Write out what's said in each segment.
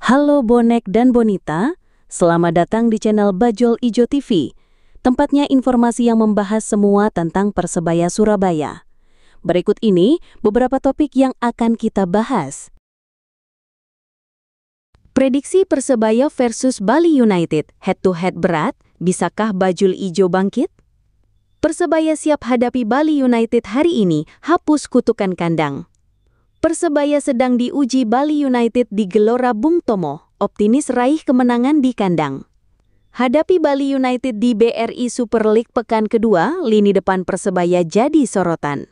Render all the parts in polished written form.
Halo bonek dan bonita, selamat datang di channel Bajul Ijo TV. Tempatnya informasi yang membahas semua tentang Persebaya Surabaya. Berikut ini beberapa topik yang akan kita bahas. Prediksi Persebaya versus Bali United, head-to-head berat, bisakah Bajul Ijo bangkit? Persebaya siap hadapi Bali United hari ini, hapus kutukan kandang. Persebaya sedang diuji Bali United di Gelora Bung Tomo, optimis raih kemenangan di kandang. Hadapi Bali United di BRI Super League pekan kedua, lini depan Persebaya jadi sorotan.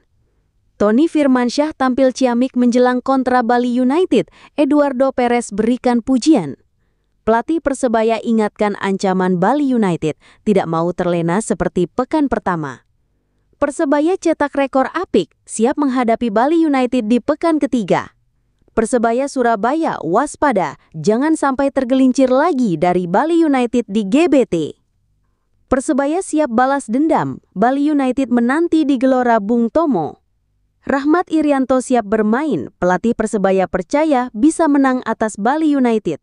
Tony Firmansyah tampil ciamik menjelang kontra Bali United, Eduardo Perez berikan pujian. Pelatih Persebaya ingatkan ancaman Bali United, tidak mau terlena seperti pekan pertama. Persebaya cetak rekor apik, siap menghadapi Bali United di pekan ketiga. Persebaya Surabaya waspada, jangan sampai tergelincir lagi dari Bali United di GBT. Persebaya siap balas dendam, Bali United menanti di Gelora Bung Tomo. Rahmat Irianto siap bermain, pelatih Persebaya percaya bisa menang atas Bali United.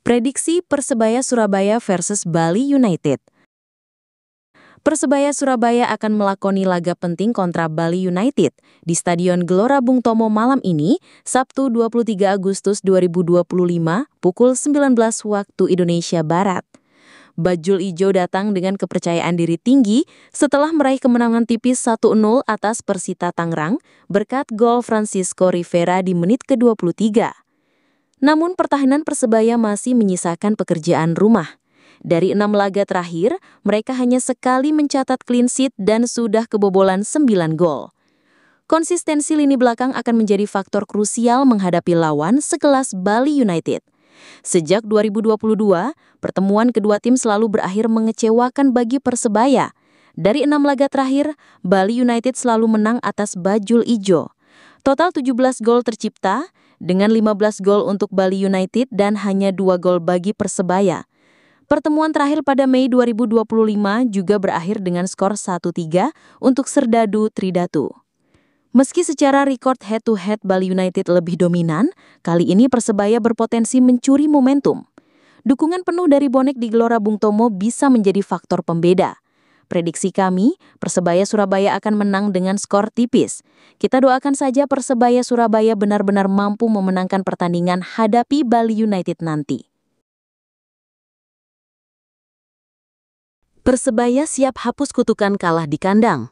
Prediksi Persebaya Surabaya versus Bali United. Persebaya Surabaya akan melakoni laga penting kontra Bali United di Stadion Gelora Bung Tomo malam ini, Sabtu 23 Agustus 2025, pukul 19 waktu Indonesia Barat. Bajul Ijo datang dengan kepercayaan diri tinggi setelah meraih kemenangan tipis 1-0 atas Persita Tangerang berkat gol Francisco Rivera di menit ke-23. Namun pertahanan Persebaya masih menyisakan pekerjaan rumah. Dari 6 laga terakhir, mereka hanya sekali mencatat clean sheet dan sudah kebobolan 9 gol. Konsistensi lini belakang akan menjadi faktor krusial menghadapi lawan sekelas Bali United. Sejak 2022, pertemuan kedua tim selalu berakhir mengecewakan bagi Persebaya. Dari 6 laga terakhir, Bali United selalu menang atas Bajul Ijo. Total 17 gol tercipta, dengan 15 gol untuk Bali United dan hanya 2 gol bagi Persebaya. Pertemuan terakhir pada Mei 2025 juga berakhir dengan skor 1-3 untuk Serdadu Tridatu. Meski secara rekor head-to-head Bali United lebih dominan, kali ini Persebaya berpotensi mencuri momentum. Dukungan penuh dari bonek di Gelora Bung Tomo bisa menjadi faktor pembeda. Prediksi kami, Persebaya Surabaya akan menang dengan skor tipis. Kita doakan saja Persebaya Surabaya benar-benar mampu memenangkan pertandingan hadapi Bali United nanti. Persebaya siap hapus kutukan kalah di kandang.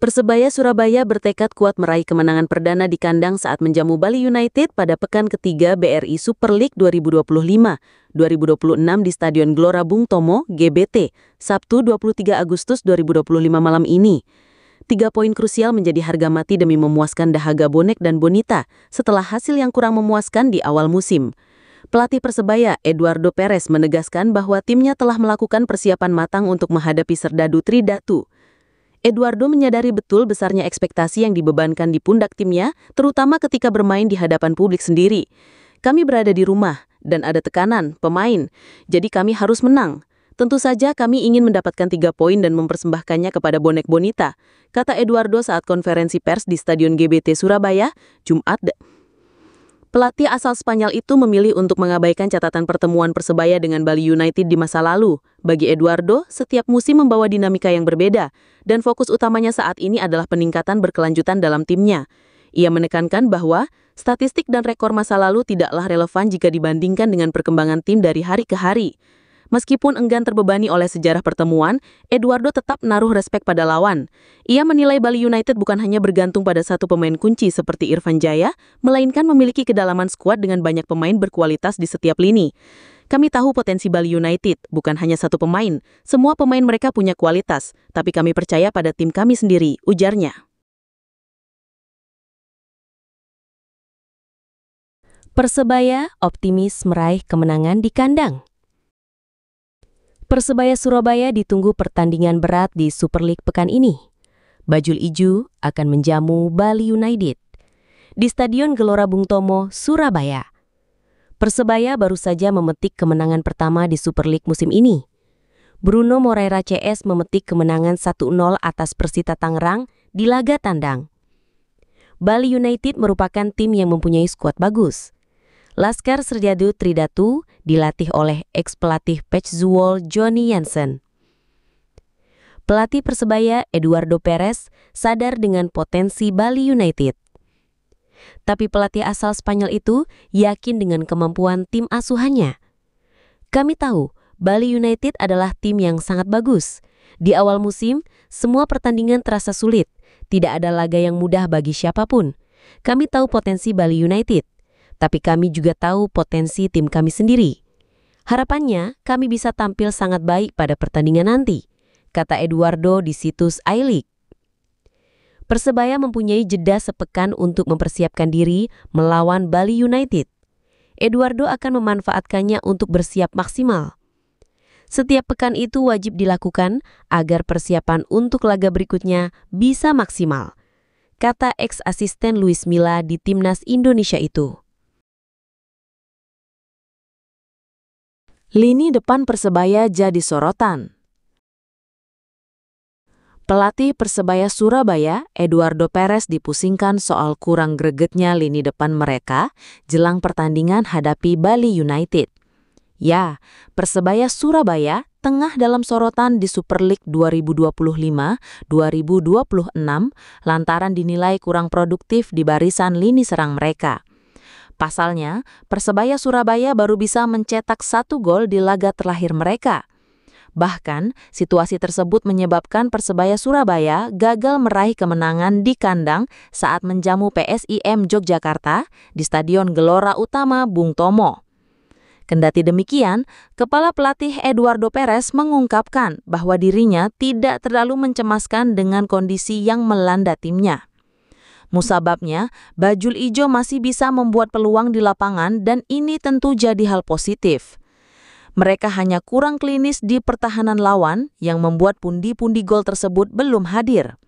Persebaya Surabaya bertekad kuat meraih kemenangan perdana di kandang saat menjamu Bali United pada pekan ketiga BRI Super League 2025-2026 di Stadion Gelora Bung Tomo, GBT, Sabtu 23 Agustus 2025 malam ini. 3 poin krusial menjadi harga mati demi memuaskan dahaga bonek dan bonita setelah hasil yang kurang memuaskan di awal musim. Pelatih Persebaya, Eduardo Perez, menegaskan bahwa timnya telah melakukan persiapan matang untuk menghadapi Serdadu Tridatu. Eduardo menyadari betul besarnya ekspektasi yang dibebankan di pundak timnya, terutama ketika bermain di hadapan publik sendiri. Kami berada di rumah, dan ada tekanan, pemain, jadi kami harus menang. Tentu saja kami ingin mendapatkan 3 poin dan mempersembahkannya kepada bonek bonita, kata Eduardo saat konferensi pers di Stadion GBT Surabaya, Jumat. Pelatih asal Spanyol itu memilih untuk mengabaikan catatan pertemuan Persebaya dengan Bali United di masa lalu. Bagi Eduardo, setiap musim membawa dinamika yang berbeda, dan fokus utamanya saat ini adalah peningkatan berkelanjutan dalam timnya. Ia menekankan bahwa statistik dan rekor masa lalu tidaklah relevan jika dibandingkan dengan perkembangan tim dari hari ke hari. Meskipun enggan terbebani oleh sejarah pertemuan, Eduardo tetap menaruh respek pada lawan. Ia menilai Bali United bukan hanya bergantung pada satu pemain kunci seperti Irfan Jaya, melainkan memiliki kedalaman skuad dengan banyak pemain berkualitas di setiap lini. Kami tahu potensi Bali United, bukan hanya satu pemain. Semua pemain mereka punya kualitas, tapi kami percaya pada tim kami sendiri, ujarnya. Persebaya optimis meraih kemenangan di kandang. Persebaya Surabaya ditunggu pertandingan berat di Super League pekan ini. Bajul Ijo akan menjamu Bali United di Stadion Gelora Bung Tomo, Surabaya. Persebaya baru saja memetik kemenangan pertama di Super League musim ini. Bruno Moreira CS memetik kemenangan 1-0 atas Persita Tangerang di laga tandang. Bali United merupakan tim yang mempunyai skuad bagus. Laskar Serdadu Tridatu dilatih oleh ex-pelatih Pechzuol Johnny Jansen. Pelatih Persebaya Eduardo Perez sadar dengan potensi Bali United. Tapi pelatih asal Spanyol itu yakin dengan kemampuan tim asuhannya. Kami tahu Bali United adalah tim yang sangat bagus. Di awal musim, semua pertandingan terasa sulit. Tidak ada laga yang mudah bagi siapapun. Kami tahu potensi Bali United, tapi kami juga tahu potensi tim kami sendiri. Harapannya, kami bisa tampil sangat baik pada pertandingan nanti, kata Eduardo di situs iLeague. Persebaya mempunyai jeda sepekan untuk mempersiapkan diri melawan Bali United. Eduardo akan memanfaatkannya untuk bersiap maksimal. Setiap pekan itu wajib dilakukan agar persiapan untuk laga berikutnya bisa maksimal, kata ex-asisten Luis Milla di Timnas Indonesia itu. Lini depan Persebaya jadi sorotan. Pelatih Persebaya Surabaya, Eduardo Perez dipusingkan soal kurang gregetnya lini depan mereka jelang pertandingan hadapi Bali United. Ya, Persebaya Surabaya tengah dalam sorotan di Super League 2025-2026 lantaran dinilai kurang produktif di barisan lini serang mereka. Pasalnya, Persebaya Surabaya baru bisa mencetak 1 gol di laga terakhir mereka. Bahkan, situasi tersebut menyebabkan Persebaya Surabaya gagal meraih kemenangan di kandang saat menjamu PSIM Yogyakarta di Stadion Gelora Utama Bung Tomo. Kendati demikian, Kepala Pelatih Eduardo Perez mengungkapkan bahwa dirinya tidak terlalu mencemaskan dengan kondisi yang melanda timnya. Musababnya, Bajul Ijo masih bisa membuat peluang di lapangan dan ini tentu jadi hal positif. Mereka hanya kurang klinis di pertahanan lawan yang membuat pundi-pundi gol tersebut belum hadir.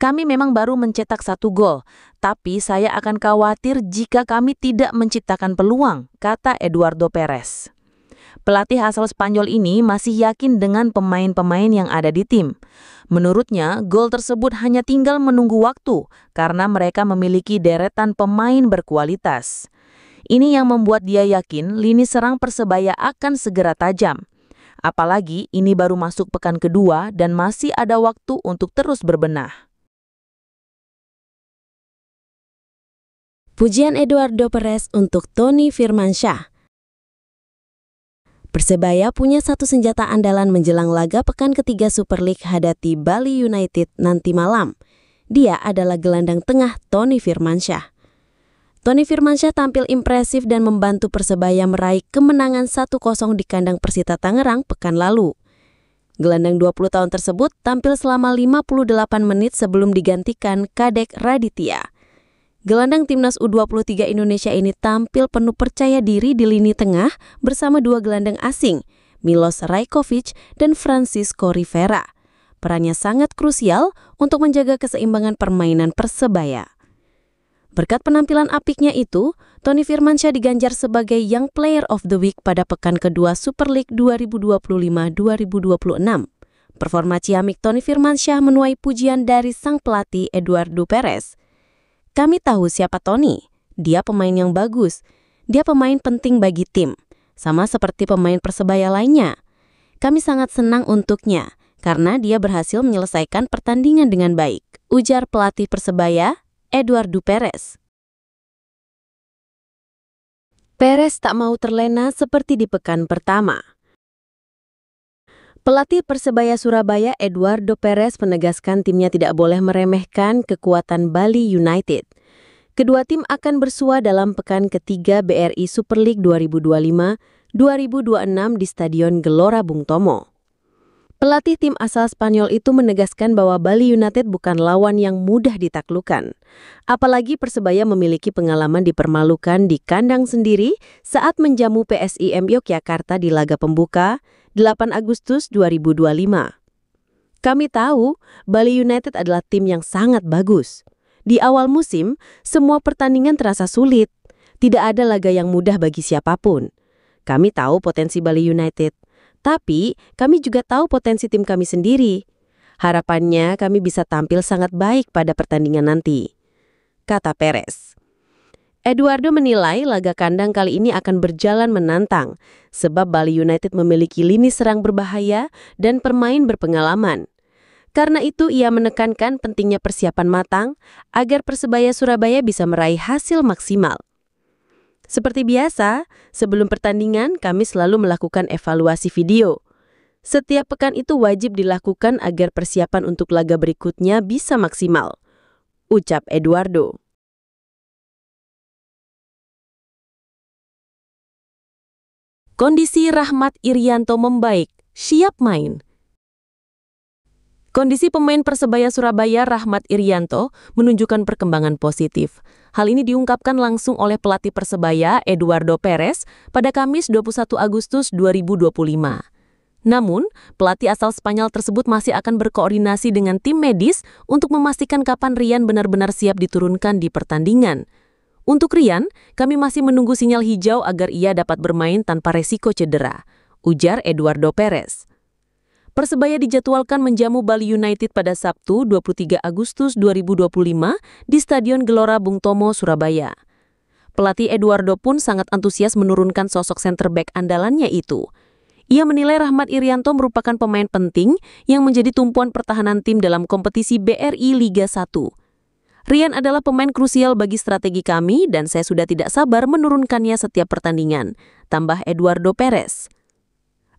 Kami memang baru mencetak 1 gol, tapi saya akan khawatir jika kami tidak menciptakan peluang, kata Eduardo Perez. Pelatih asal Spanyol ini masih yakin dengan pemain-pemain yang ada di tim. Menurutnya, gol tersebut hanya tinggal menunggu waktu karena mereka memiliki deretan pemain berkualitas. Ini yang membuat dia yakin lini serang Persebaya akan segera tajam. Apalagi ini baru masuk pekan kedua dan masih ada waktu untuk terus berbenah. Pujian Eduardo Perez untuk Tony Firmansyah. Persebaya punya satu senjata andalan menjelang laga pekan ketiga Super League hadapi Bali United nanti malam. Dia adalah gelandang tengah Tony Firmansyah. Tony Firmansyah tampil impresif dan membantu Persebaya meraih kemenangan 1-0 di kandang Persita Tangerang pekan lalu. Gelandang 20 tahun tersebut tampil selama 58 menit sebelum digantikan Kadek Raditya. Gelandang Timnas U23 Indonesia ini tampil penuh percaya diri di lini tengah bersama 2 gelandang asing, Milos Rajkovic dan Francisco Rivera. Perannya sangat krusial untuk menjaga keseimbangan permainan Persebaya. Berkat penampilan apiknya itu, Tony Firmansyah diganjar sebagai Young Player of the Week pada pekan kedua Super League 2025-2026. Performa ciamik Tony Firmansyah menuai pujian dari sang pelatih Eduardo Perez. Kami tahu siapa Tony. Dia pemain yang bagus. Dia pemain penting bagi tim, sama seperti pemain Persebaya lainnya. Kami sangat senang untuknya, karena dia berhasil menyelesaikan pertandingan dengan baik, ujar pelatih Persebaya, Eduardo Perez. Perez tak mau terlena seperti di pekan pertama. Pelatih Persebaya Surabaya Eduardo Perez menegaskan timnya tidak boleh meremehkan kekuatan Bali United. Kedua tim akan bersua dalam pekan ketiga BRI Super League 2025-2026 di Stadion Gelora Bung Tomo. Pelatih tim asal Spanyol itu menegaskan bahwa Bali United bukan lawan yang mudah ditaklukkan. Apalagi Persebaya memiliki pengalaman dipermalukan di kandang sendiri saat menjamu PSIM Yogyakarta di laga pembuka 8 Agustus 2025. Kami tahu Bali United adalah tim yang sangat bagus. Di awal musim, semua pertandingan terasa sulit. Tidak ada laga yang mudah bagi siapapun. Kami tahu potensi Bali United, tapi kami juga tahu potensi tim kami sendiri. Harapannya kami bisa tampil sangat baik pada pertandingan nanti, kata Perez. Eduardo menilai laga kandang kali ini akan berjalan menantang, sebab Bali United memiliki lini serang berbahaya dan pemain berpengalaman. Karena itu ia menekankan pentingnya persiapan matang agar Persebaya Surabaya bisa meraih hasil maksimal. Seperti biasa, sebelum pertandingan kami selalu melakukan evaluasi video. Setiap pekan itu wajib dilakukan agar persiapan untuk laga berikutnya bisa maksimal, ucap Eduardo. Kondisi Rahmat Irianto membaik, siap main. Kondisi pemain Persebaya Surabaya Rahmat Irianto menunjukkan perkembangan positif. Hal ini diungkapkan langsung oleh pelatih Persebaya Eduardo Perez pada Kamis 21 Agustus 2025. Namun, pelatih asal Spanyol tersebut masih akan berkoordinasi dengan tim medis untuk memastikan kapan Rian benar-benar siap diturunkan di pertandingan. Untuk Rian, kami masih menunggu sinyal hijau agar ia dapat bermain tanpa resiko cedera, ujar Eduardo Perez. Persebaya dijadwalkan menjamu Bali United pada Sabtu 23 Agustus 2025 di Stadion Gelora Bung Tomo, Surabaya. Pelatih Eduardo pun sangat antusias menurunkan sosok center back andalannya itu. Ia menilai Rahmat Irianto merupakan pemain penting yang menjadi tumpuan pertahanan tim dalam kompetisi BRI Liga 1. Rian adalah pemain krusial bagi strategi kami dan saya sudah tidak sabar menurunkannya setiap pertandingan, tambah Eduardo Perez.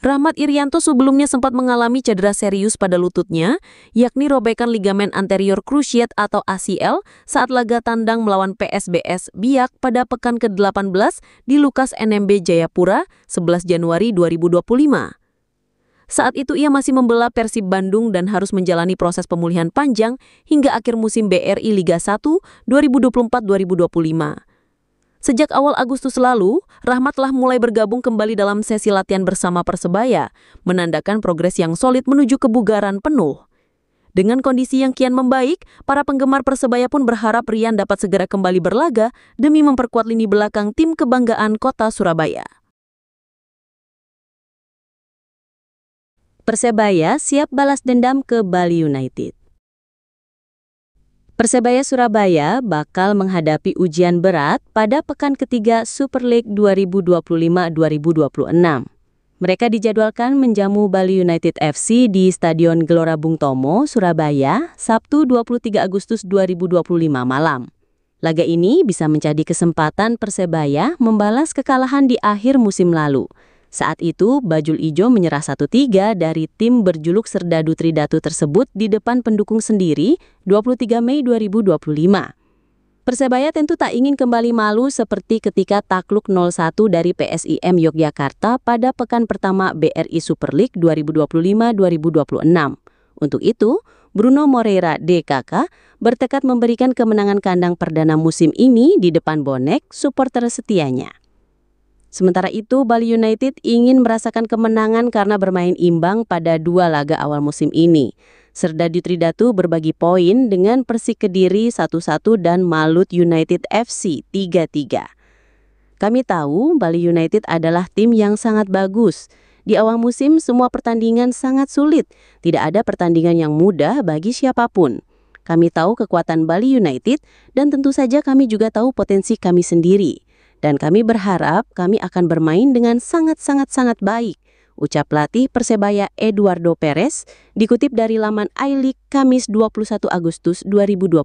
Rahmat Irianto sebelumnya sempat mengalami cedera serius pada lututnya, yakni robekan ligamen anterior cruciate atau ACL saat laga tandang melawan PSBS Biak pada pekan ke-18 di Lukas NMB Jayapura 11 Januari 2025. Saat itu ia masih membela Persib Bandung dan harus menjalani proses pemulihan panjang hingga akhir musim BRI Liga 1 2024-2025. Sejak awal Agustus lalu, Rahmat telah mulai bergabung kembali dalam sesi latihan bersama Persebaya, menandakan progres yang solid menuju kebugaran penuh. Dengan kondisi yang kian membaik, para penggemar Persebaya pun berharap Rian dapat segera kembali berlaga demi memperkuat lini belakang tim kebanggaan kota Surabaya. Persebaya siap balas dendam ke Bali United. Persebaya Surabaya bakal menghadapi ujian berat pada pekan ketiga Super League 2025-2026. Mereka dijadwalkan menjamu Bali United FC di Stadion Gelora Bung Tomo, Surabaya, Sabtu 23 Agustus 2025 malam. Laga ini bisa menjadi kesempatan Persebaya membalas kekalahan di akhir musim lalu. Saat itu, Bajul Ijo menyerah 1-3 dari tim berjuluk Serdadu Tridatu tersebut di depan pendukung sendiri 23 Mei 2025. Persebaya tentu tak ingin kembali malu seperti ketika takluk 0-1 dari PSIM Yogyakarta pada pekan pertama BRI Super League 2025-2026. Untuk itu, Bruno Moreira DKK bertekad memberikan kemenangan kandang perdana musim ini di depan bonek supporter setianya. Sementara itu, Bali United ingin merasakan kemenangan karena bermain imbang pada 2 laga awal musim ini. Serdadu Tridatu berbagi poin dengan Persik Kediri 1-1 dan Malut United FC 3-3. Kami tahu Bali United adalah tim yang sangat bagus. Di awal musim semua pertandingan sangat sulit. Tidak ada pertandingan yang mudah bagi siapapun. Kami tahu kekuatan Bali United dan tentu saja kami juga tahu potensi kami sendiri. Dan kami berharap kami akan bermain dengan sangat baik, ucap pelatih Persebaya Eduardo Perez, dikutip dari laman iLeague Kamis 21 Agustus 2025.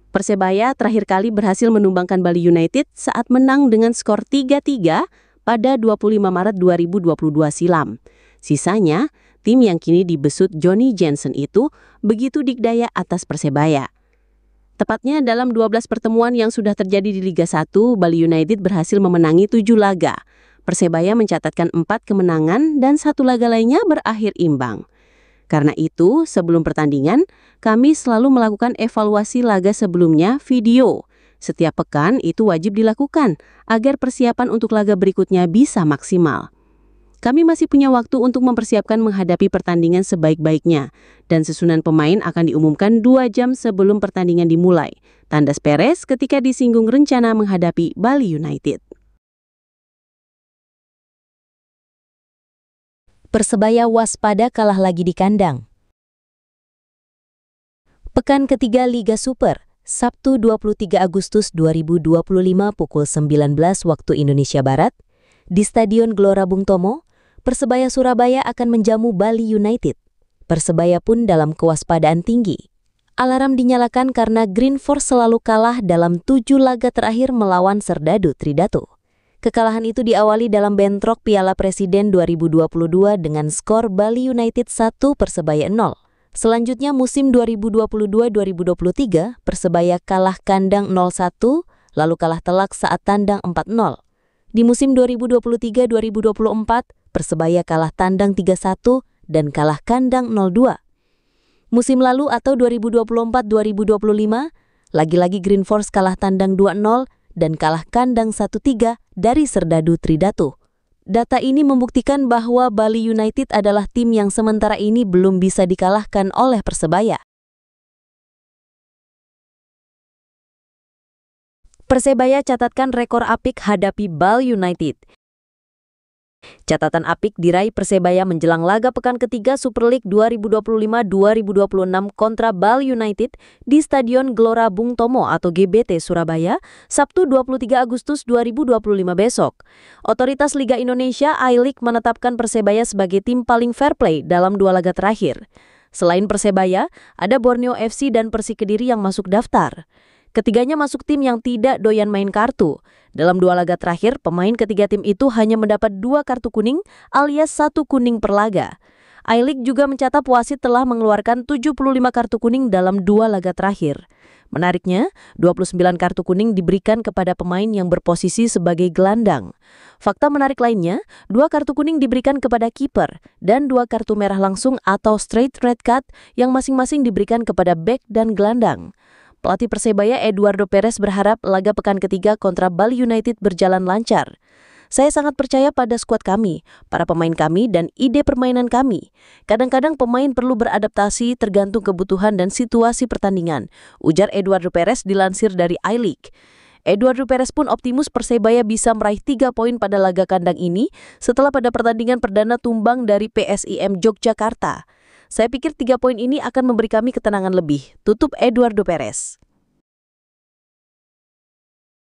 Persebaya terakhir kali berhasil menumbangkan Bali United saat menang dengan skor 3-3 pada 25 Maret 2022 silam. Sisanya, tim yang kini dibesut Johnny Jensen itu begitu dikdaya atas Persebaya. Tepatnya dalam 12 pertemuan yang sudah terjadi di Liga 1, Bali United berhasil memenangi 7 laga. Persebaya mencatatkan 4 kemenangan dan 1 laga lainnya berakhir imbang. Karena itu, sebelum pertandingan, kami selalu melakukan evaluasi laga sebelumnya video. Setiap pekan itu wajib dilakukan agar persiapan untuk laga berikutnya bisa maksimal, Kami masih punya waktu untuk mempersiapkan menghadapi pertandingan sebaik-baiknya, dan susunan pemain akan diumumkan 2 jam sebelum pertandingan dimulai. Tandas Perez ketika disinggung rencana menghadapi Bali United. Persebaya waspada kalah lagi di kandang. Pekan ketiga Liga Super, Sabtu 23 Agustus 2025 pukul 19 waktu Indonesia Barat, di Stadion Gelora Bung Tomo, Persebaya Surabaya akan menjamu Bali United. Persebaya pun dalam kewaspadaan tinggi. Alarm dinyalakan karena Green Force selalu kalah dalam 7 laga terakhir melawan Serdadu Tridatu. Kekalahan itu diawali dalam bentrok Piala Presiden 2022 dengan skor Bali United 1 Persebaya 0. Selanjutnya musim 2022-2023, Persebaya kalah kandang 0-1, lalu kalah telak saat tandang 4-0. Di musim 2023-2024, Persebaya kalah tandang 3-1 dan kalah kandang 0-2. Musim lalu atau 2024-2025, lagi-lagi Green Force kalah tandang 2-0 dan kalah kandang 1-3 dari Serdadu Tridatu. Data ini membuktikan bahwa Bali United adalah tim yang sementara ini belum bisa dikalahkan oleh Persebaya. Persebaya catatkan rekor apik hadapi Bali United. Catatan apik diraih Persebaya menjelang laga pekan ketiga Super League 2025-2026 kontra Bali United di Stadion Gelora Bung Tomo atau GBT Surabaya, Sabtu 23 Agustus 2025 besok. Otoritas Liga Indonesia I-League menetapkan Persebaya sebagai tim paling fair play dalam 2 laga terakhir. Selain Persebaya, ada Borneo FC dan Persik Kediri yang masuk daftar. Ketiganya masuk tim yang tidak doyan main kartu. Dalam 2 laga terakhir, pemain ketiga tim itu hanya mendapat 2 kartu kuning alias 1 kuning per laga. I-League juga mencatat wasit telah mengeluarkan 75 kartu kuning dalam 2 laga terakhir. Menariknya, 29 kartu kuning diberikan kepada pemain yang berposisi sebagai gelandang. Fakta menarik lainnya, 2 kartu kuning diberikan kepada kiper dan 2 kartu merah langsung atau straight red card yang masing-masing diberikan kepada bek dan gelandang. Pelatih Persebaya Eduardo Perez berharap laga pekan ketiga kontra Bali United berjalan lancar. Saya sangat percaya pada skuad kami, para pemain kami, dan ide permainan kami. Kadang-kadang pemain perlu beradaptasi tergantung kebutuhan dan situasi pertandingan, ujar Eduardo Perez dilansir dari I-League. Eduardo Perez pun optimis Persebaya bisa meraih 3 poin pada laga kandang ini setelah pada pertandingan perdana tumbang dari PSIM Yogyakarta. Saya pikir 3 poin ini akan memberi kami ketenangan lebih, tutup Eduardo Perez.